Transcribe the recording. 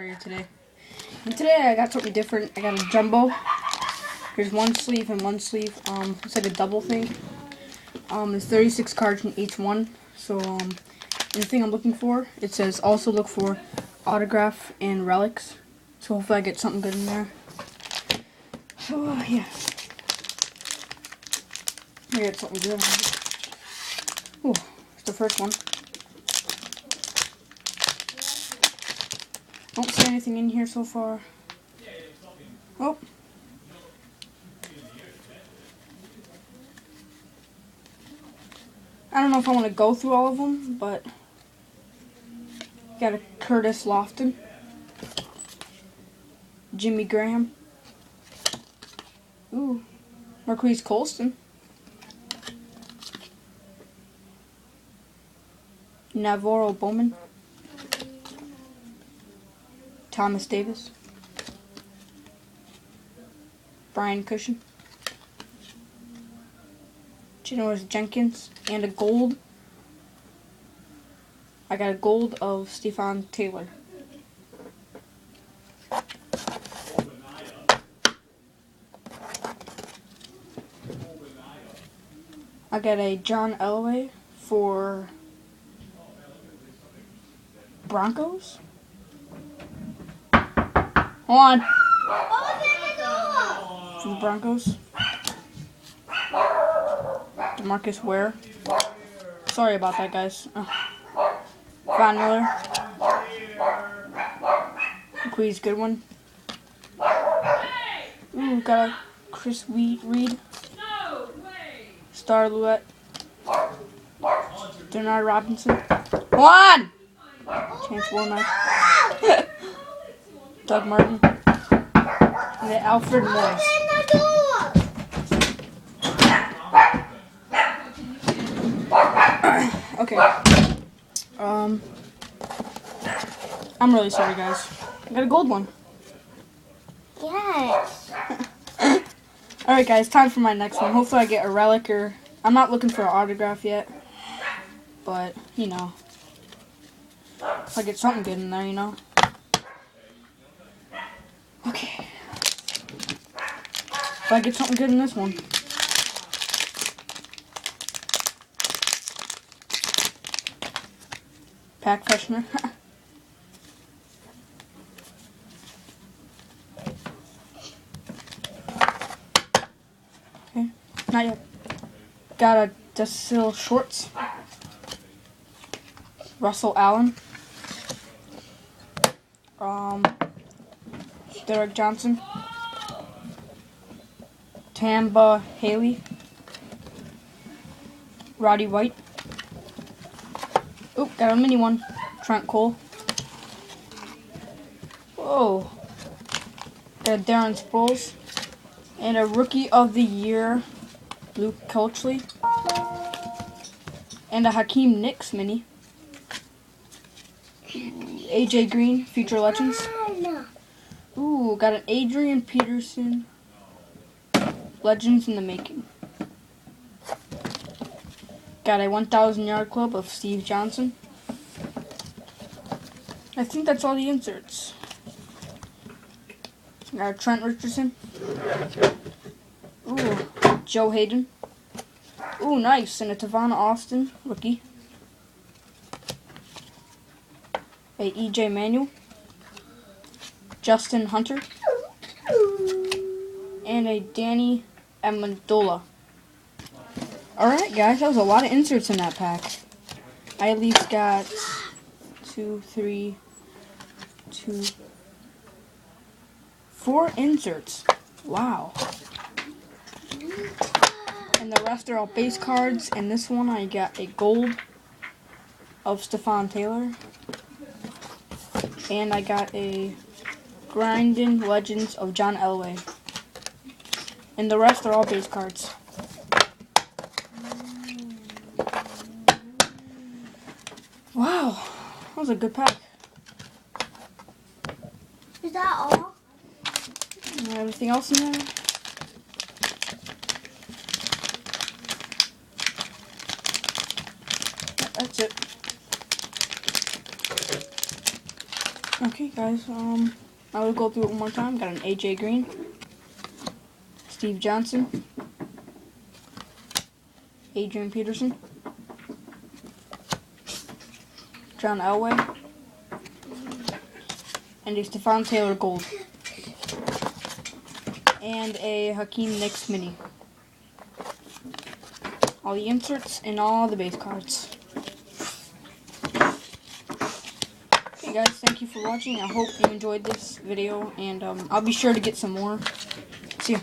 here today. And today I got something different. I got a jumbo. There's one sleeve and one sleeve. It's like a double thing. There's 36 cards in each one. So anything I'm looking for, it says also look for autograph and relics. So hopefully I get something good in there. So yeah. I got something good. Ooh, it's the first one. Don't see anything in here so far. Oh. I don't know if I want to go through all of them, but got a Curtis Lofton, Jimmy Graham, ooh, Marquise Colston, Navarro Bowman, Thomas Davis, Brian Cushion, Janoris Jenkins, and a gold. I got a gold of Stephan Taylor. I got a John Elway for Broncos. Hold on. For the Broncos. DeMarcus Ware. Sorry about that, guys. Von Miller. Marquise Goodwin. Ooh, got a Chris Reed. Star Luette. Denard Robinson. One! Chance Womack. Doug Martin. And then Alfred Morris. Okay. I'm really sorry, guys. I got a gold one. Yes. Alright, guys, time for my next one. Hopefully I get a relic or... I'm not looking for an autograph yet. But, you know. If I get something good in there, you know. Okay. If I get something good in this one. Pack Feshner. Okay, not yet. Got a Desil Shorts. Russell Allen. Derek Johnston. Tamba Haley. Roddy White. Oop, got a mini one. Trent Cole. Whoa. Got a Darren Sproles. And a Rookie of the Year, Luke Kuechly. And a Hakeem Nicks mini. AJ Green, Future Legends. Ooh, got an Adrian Peterson, Legends in the Making. Got a 1,000-yard club of Steve Johnston. I think that's all the inserts. Got a Trent Richardson. Ooh, Joe Hayden. Ooh, nice. And a Tavon Austin, rookie. A EJ Manuel. Justin Hunter. And a Danny Amendola. Alright, guys, that was a lot of inserts in that pack. I at least got 4 inserts. Wow. And the rest are all base cards. And this one I got a gold of Stephan Taylor. And I got a Grindin' Legends of John Elway. And the rest are all base cards. Wow. That was a good pack. Is that all? Everything else in there? That's it. Okay, guys, I will go through it one more time. Got an AJ Green, Steve Johnston, Adrian Peterson, John Elway, and a Stephan Taylor gold, and a Hakeem Knicks mini. All the inserts and all the base cards. Okay guys, thank you for watching. I hope you enjoyed this video, and I'll be sure to get some more. See ya.